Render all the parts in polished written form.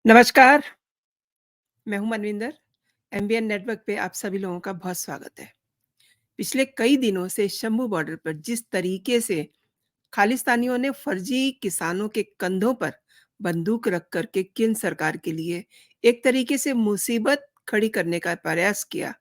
नमस्कार, मैं हूँ मनविंदर। एमबीएन नेटवर्क पे आप सभी लोगों का बहुत स्वागत है। पिछले कई दिनों से शंभू बॉर्डर पर जिस तरीके से खालिस्तानियों ने फर्जी किसानों के कंधों पर बंदूक रख कर के केंद्र सरकार के लिए एक तरीके से मुसीबत खड़ी करने का प्रयास किया,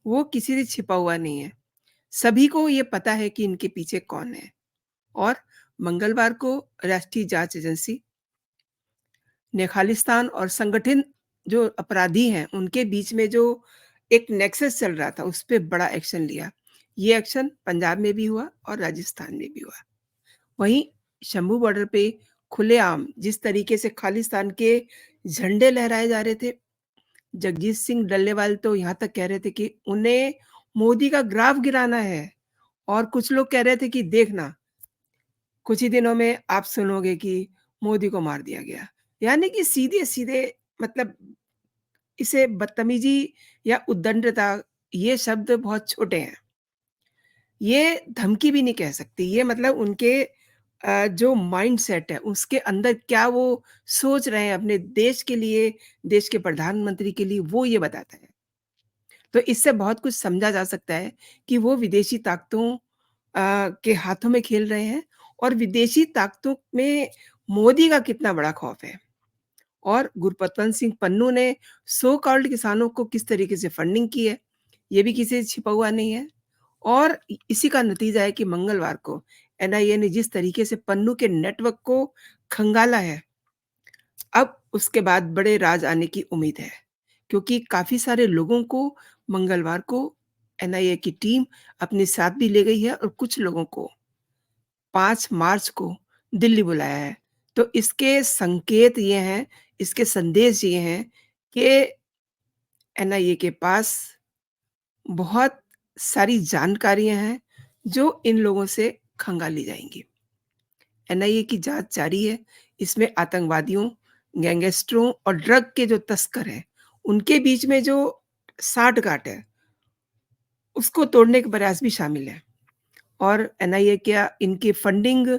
वो किसी से छिपा हुआ नहीं है। सभी को ये पता है कि इनके पीछे कौन है और मंगलवार को राष्ट्रीय जाँच एजेंसी ने खालिस्तान और संगठित जो अपराधी हैं, उनके बीच में जो एक नेक्सस चल रहा था, उस पे बड़ा एक्शन लिया। ये एक्शन पंजाब में भी हुआ और राजस्थान में भी हुआ। वहीं शंभू बॉर्डर पे खुलेआम जिस तरीके से खालिस्तान के झंडे लहराए जा रहे थे, जगजीत सिंह डल्लेवाल तो यहाँ तक कह रहे थे कि उन्हें मोदी का ग्राफ गिराना है और कुछ लोग कह रहे थे कि देखना, कुछ ही दिनों में आप सुनोगे कि मोदी को मार दिया गया। यानी कि सीधे-सीधे मतलब इसे बदतमीज़ी या उद्दंडता ये शब्द बहुत छोटे हैं। ये धमकी भी नहीं कह सकती, ये मतलब उनके जो माइंडसेट है उसके अंदर क्या वो सोच रहे हैं अपने देश के लिए, देश के प्रधानमंत्री के लिए वो ये बताता है। तो इससे बहुत कुछ समझा जा सकता है कि वो विदेशी ताकतों के हाथों में खेल रहे हैं और विदेशी ताकतों में मोदी का कितना बड़ा खौफ है। और गुरपतवंत सिंह पन्नू ने सो कॉल्ड किसानों को किस तरीके से फंडिंग की है, ये भी किसी से छिपा हुआ नहीं है। और इसी का नतीजा है कि मंगलवार को एनआईए ने जिस तरीके से पन्नू के नेटवर्क को खंगाला है, अब उसके बाद बड़े राज आने की उम्मीद है। क्योंकि काफ़ी सारे लोगों को मंगलवार को एनआईए की टीम अपने साथ भी ले गई है और कुछ लोगों को 5 मार्च को दिल्ली बुलाया है। तो इसके संकेत ये हैं, इसके संदेश ये हैं कि एनआईए के पास बहुत सारी जानकारियाँ हैं, जो इन लोगों से खंगाली जाएँगी। एनआईए की जाँच जारी है, इसमें आतंकवादियों, गैंगस्टरों और ड्रग के जो तस्कर हैं, उनके बीच में जो साठ-गाँठ है, उसको तोड़ने के प्रयास भी शामिल है। और एनआईए क्या इनकी फंडिंग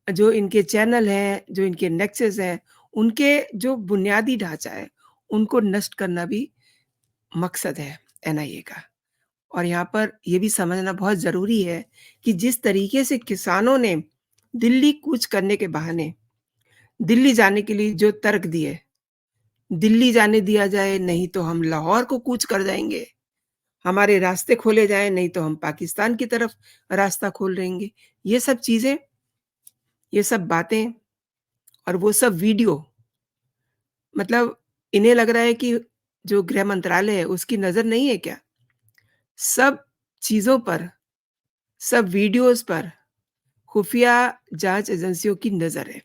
जो इनके चैनल हैं, जो इनके नेक्सस हैं, उनके जो बुनियादी ढाँचा है, उनको नष्ट करना भी मकसद है एनआईए का। और यहाँ पर ये भी समझना बहुत ज़रूरी है कि जिस तरीके से किसानों ने दिल्ली कूच करने के बहाने दिल्ली जाने के लिए जो तर्क दिए, दिल्ली जाने दिया जाए नहीं तो हम लाहौर को कूच कर जाएँगे। हमारे रास्ते खोले जाएँ, नहीं तो हम पाकिस्तान की तरफ रास्ता खोल लेंगे। ये सब चीज़ें, ये सब बातें और वो सब वीडियो मतलब इन्हें लग रहा है कि जो गृह मंत्रालय है, उसकी नज़र नहीं है क्या? सब चीज़ों पर, सब वीडियोज़ पर खुफिया जाँच एजेंसियों की नज़र है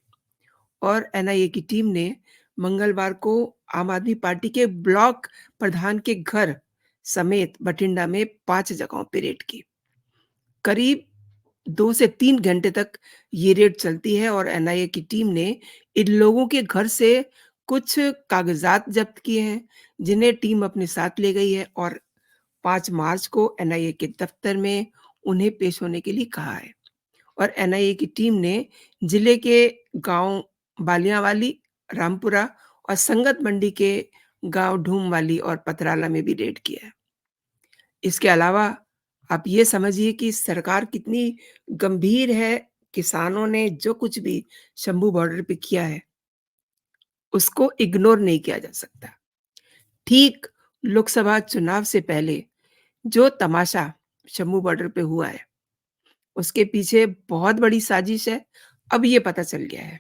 और एनआईए की टीम ने मंगलवार को आम आदमी पार्टी के ब्लॉक प्रधान के घर समेत बठिंडा में 5 जगहों पे रेड की। करीब 2 से 3 घंटे तक ये रेड चलती है और एनआईए की टीम ने इन लोगों के घर से कुछ कागज़ात ज़ब्त किए हैं, जिन्हें टीम अपने साथ ले गई है और 5 मार्च को एनआईए के दफ्तर में उन्हें पेश होने के लिए कहा है। और एनआईए की टीम ने जिले के गाँव बालियाँवाली, रामपुरा और संगत मंडी के गाँव ढूमवाली और पथराला में भी रेड किया है। इसके अलावा आप ये समझिए कि सरकार कितनी गंभीर है, किसानों ने जो कुछ भी शंभू बॉर्डर पे किया है, उसको इग्नोर नहीं किया जा सकता। ठीक लोकसभा चुनाव से पहले जो तमाशा शंभू बॉर्डर पे हुआ है, उसके पीछे बहुत बड़ी साजिश है, अब ये पता चल गया है।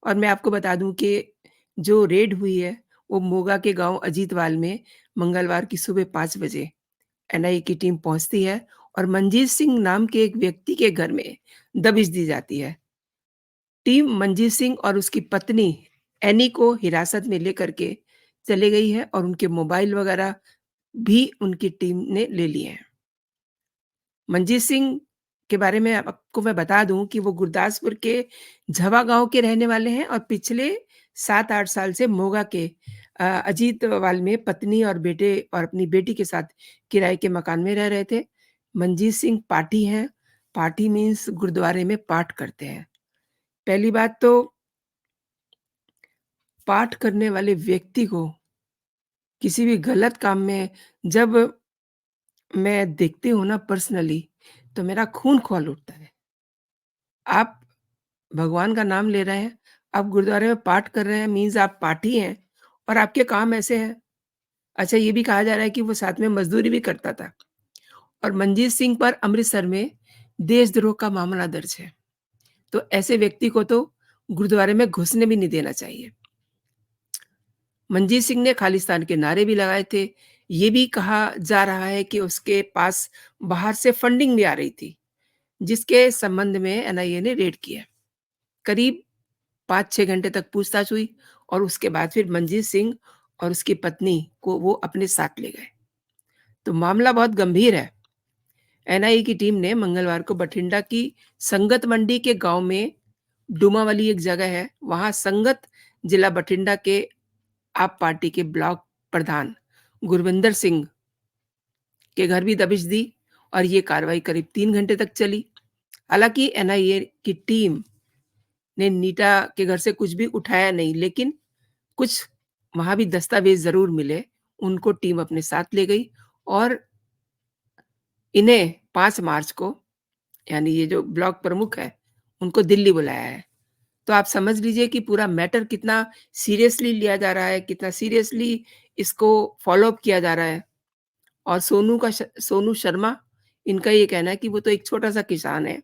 और मैं आपको बता दूँ कि जो रेड हुई है, वो मोगा के गाँव अजीतवाल में मंगलवार की सुबह 5 बजे एनआईए की टीम पहुँचती है और मनजीत सिंह नाम के एक व्यक्ति के घर में दबिश दी जाती है। टीम मनजीत सिंह और उसकी पत्नी एनी को हिरासत में लेकर के चली गई है और उनके मोबाइल वगैरह भी उनकी टीम ने ले लिए हैं। मनजीत सिंह के बारे में आपको मैं बता दूँ कि वो गुरदासपुर के झवा गाँव के रहने वाले हैं और पिछले 7-8 साल से मोगा के अजीतवाल में पत्नी और बेटे और अपनी बेटी के साथ किराए के मकान में रह रहे थे। मनजीत सिंह पाठी हैं, पाठी मीन्स गुरुद्वारे में पाठ करते हैं। पहली बात तो पाठ करने वाले व्यक्ति को किसी भी गलत काम में जब मैं देखती हूँ ना पर्सनली, तो मेरा खून खौल उठता है। आप भगवान का नाम ले रहे हैं, आप गुरुद्वारे में पाठ कर रहे हैं मीन्स आप पाठी हैं और आपके काम ऐसे हैं। अच्छा ये भी कहा जा रहा है कि वो साथ में मज़दूरी भी करता था और मंजीत सिंह पर अमृतसर में देशद्रोह का मामला दर्ज है। तो ऐसे व्यक्ति को तो गुरुद्वारे में घुसने भी नहीं देना चाहिए। मंजीत सिंह ने खालिस्तान के नारे भी लगाए थे। ये भी कहा जा रहा है कि उसके पास बाहर से फंडिंग भी आ रही थी, जिसके संबंध में एनआईए ने रेड किया। करीब 5-6 घंटे तक पूछताछ हुई और उसके बाद फिर मंजीत सिंह और उसकी पत्नी को वो अपने साथ ले गए। तो मामला बहुत गंभीर है। एनआईए की टीम ने मंगलवार को बठिंडा की संगत मंडी के गांव में डुमावली एक जगह है, वहां संगत जिला बठिंडा के आप पार्टी के ब्लॉक प्रधान गुरविंदर सिंह के घर भी दबिश दी और ये कार्रवाई करीब 3 घंटे तक चली। हालांकि एनआईए की टीम ने नीटा के घर से कुछ भी उठाया नहीं, लेकिन कुछ वहाँ भी दस्तावेज़ ज़रूर मिले, उनको टीम अपने साथ ले गई और इन्हें 5 मार्च को यानी ये जो ब्लॉक प्रमुख है, उनको दिल्ली बुलाया है। तो आप समझ लीजिए कि पूरा मैटर कितना सीरियसली लिया जा रहा है, कितना सीरियसली इसको फ़ॉलो अप किया जा रहा है। और सोनू शर्मा, इनका ये कहना है कि वो तो एक छोटा-सा किसान है।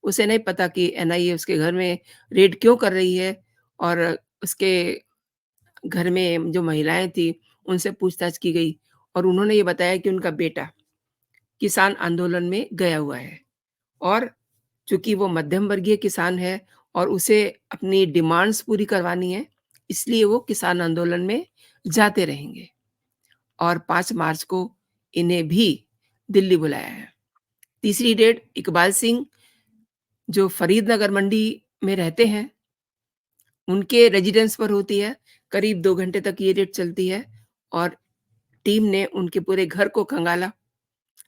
उसे नहीं पता कि एनआईए उसके घर में रेड क्यों कर रही है और उसके घर में जो महिलाएँ थी, उनसे पूछताछ की गई और उन्होंने ये बताया कि उनका बेटा किसान आंदोलन में गया हुआ है और चूँकि वो मध्यम वर्गीय किसान है और उसे अपनी डिमांड्स पूरी करवानी है, इसलिए वो किसान आंदोलन में जाते रहेंगे और 5 मार्च को इन्हें भी दिल्ली बुलाया है। तीसरी डेट इकबाल सिंह जो फरीदनगर मंडी में रहते हैं, उनके रेज़िडेंस पर होती है। करीब 2 घंटे तक ये रेड चलती है और टीम ने उनके पूरे घर को खंगाला।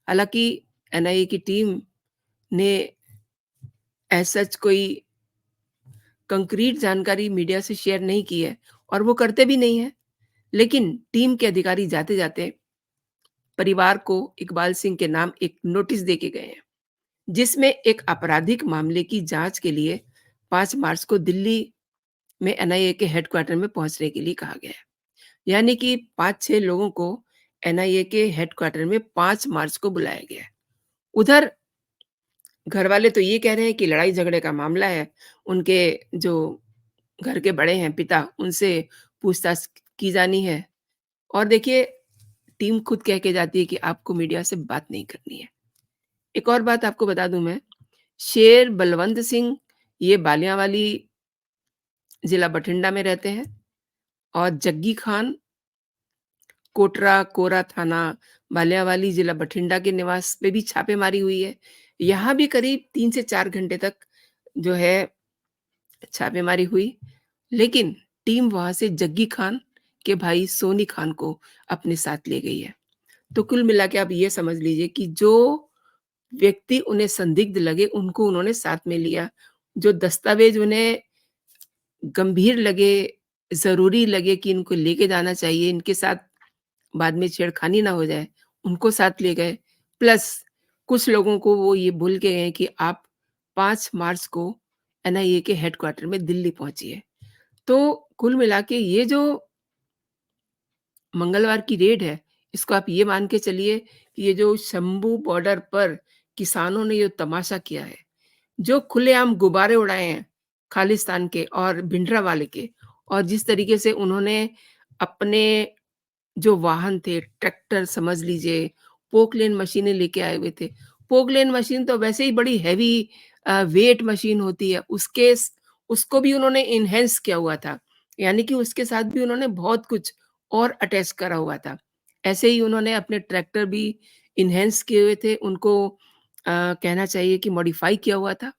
हालाँकि एनआईए की टीम ने एज़ सच कोई कंक्रीट जानकारी मीडिया से शेयर नहीं की है और वो करते भी नहीं हैं। लेकिन टीम के अधिकारी जाते-जाते परिवार को इकबाल सिंह के नाम एक नोटिस दे के गए हैं, जिसमें एक आपराधिक मामले की जाँच के लिए 5 मार्च को दिल्ली में एनआईए के हेडक्वार्टर में पहुँचने के लिए कहा गया है। यानी कि 5-6 लोगों को एनआईए के हेडक्वार्टर में 5 मार्च को बुलाया गया है। उधर घरवाले तो ये कह रहे हैं कि लड़ाई-झगड़े का मामला है, उनके जो घर के बड़े हैं पिता, उनसे पूछताछ की जानी है और देखिए टीम खुद कह के जाती है कि आपको मीडिया से बात नहीं करनी है। एक और बात आपको बता दूँ मैं, शेर बलवंत सिंह ये बालियाँवाली ज़िला बठिंडा में रहते हैं और जग्गी खान कोटरा कोरा थाना बालियाँवाली ज़िला बठिंडा के निवास पे भी छापेमारी हुई है। यहाँ भी करीब 3 से 4 घंटे तक जो है छापेमारी हुई, लेकिन टीम वहाँ से जग्गी खान के भाई सोनी खान को अपने साथ ले गई है। तो कुल मिला के आप ये समझ लीजिए कि जो व्यक्ति उन्हें संदिग्ध लगे, उनको उन्होंने साथ में लिया। जो दस्तावेज़ उन्हें गंभीर लगे, ज़रूरी लगे कि इनको लेके जाना चाहिए, इनके साथ बाद में छेड़खानी ना हो जाए, उनको साथ ले गए। प्लस कुछ लोगों को वो ये बोल के गए कि आप 5 मार्च को एनआईए के हेडक्वार्टर में दिल्ली पहुँचिए। तो कुल मिला के ये जो मंगलवार की रेड है, इसको आप ये मान के चलिए कि ये जो शंभू बॉर्डर पर किसानों ने ये तमाशा किया है, जो खुलेआम गुब्बारे उड़ाए हैं खालिस्तान के और भिंडरावाले के और जिस तरीके से उन्होंने अपने जो वाहन थे, ट्रैक्टर समझ लीजिए, पोकलेन मशीनें लेके आए हुए थे। पोकलेन मशीन तो वैसे ही बड़ी हेवी वेट मशीन होती है, उसको भी उन्होंने एनहांस किया हुआ था। यानी कि उसके साथ भी उन्होंने बहुत कुछ और अटैच करा हुआ था। ऐसे ही उन्होंने अपने ट्रैक्टर भी एनहांस किए हुए थे, उनको कहना चाहिए कि मॉडिफाई किया हुआ था,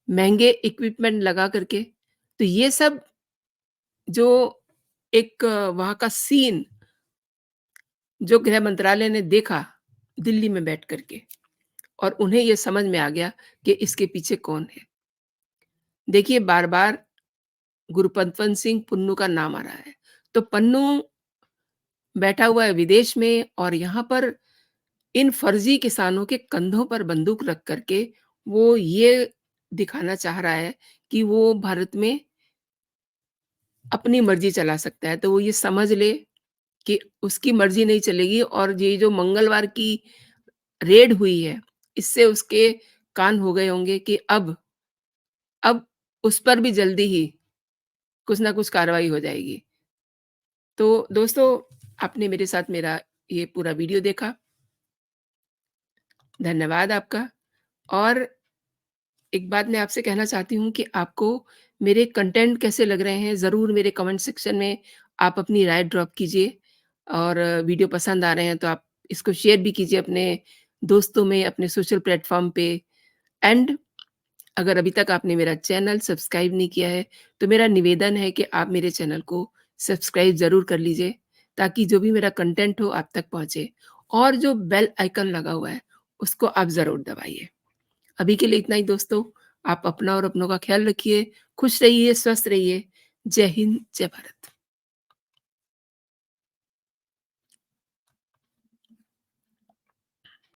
महँगे इक्विपमेंट लगा कर के। तो ये सब जो एक वहाँ का सीन जो गृह मंत्रालय ने देखा दिल्ली में बैठ कर के और उन्हें ये समझ में आ गया कि इसके पीछे कौन है। देखिए बार-बार गुरपतवंत सिंह पुन्नू का नाम आ रहा है। तो पन्नू बैठा हुआ है विदेश में और यहाँ पर इन फर्जी किसानों के कंधों पर बंदूक रख कर के वो ये दिखाना चाह रहा है कि वो भारत में अपनी मर्ज़ी चला सकता है। तो वो ये समझ ले कि उसकी मर्ज़ी नहीं चलेगी और ये जो मंगलवार की रेड हुई है, इससे उसके कान हो गए होंगे कि अब उस पर भी जल्दी ही कुछ ना कुछ कार्रवाई हो जाएगी। तो दोस्तों, आपने मेरे साथ मेरा ये पूरा वीडियो देखा, धन्यवाद आपका। और एक बात मैं आपसे कहना चाहती हूँ कि आपको मेरे कंटेंट कैसे लग रहे हैं, ज़रूर मेरे कमेंट सेक्शन में आप अपनी राय ड्रॉप कीजिए और वीडियो पसंद आ रहे हैं तो आप इसको शेयर भी कीजिए अपने दोस्तों में, अपने सोशल प्लेटफ़ॉर्म पे। एंड अगर अभी तक आपने मेरा चैनल सब्सक्राइब नहीं किया है, तो मेरा निवेदन है कि आप मेरे चैनल को सब्सक्राइब ज़रूर कर लीजिए, ताकि जो भी मेरा कंटेंट हो आप तक पहुँचे। और जो बेल आइकन लगा हुआ है, उसको आप ज़रूर दबाइए। अभी के लिए इतना ही दोस्तों, आप अपना और अपनों का ख़्याल रखिए, खुश रहिए, स्वस्थ रहिए। जय हिंद, जय भारत।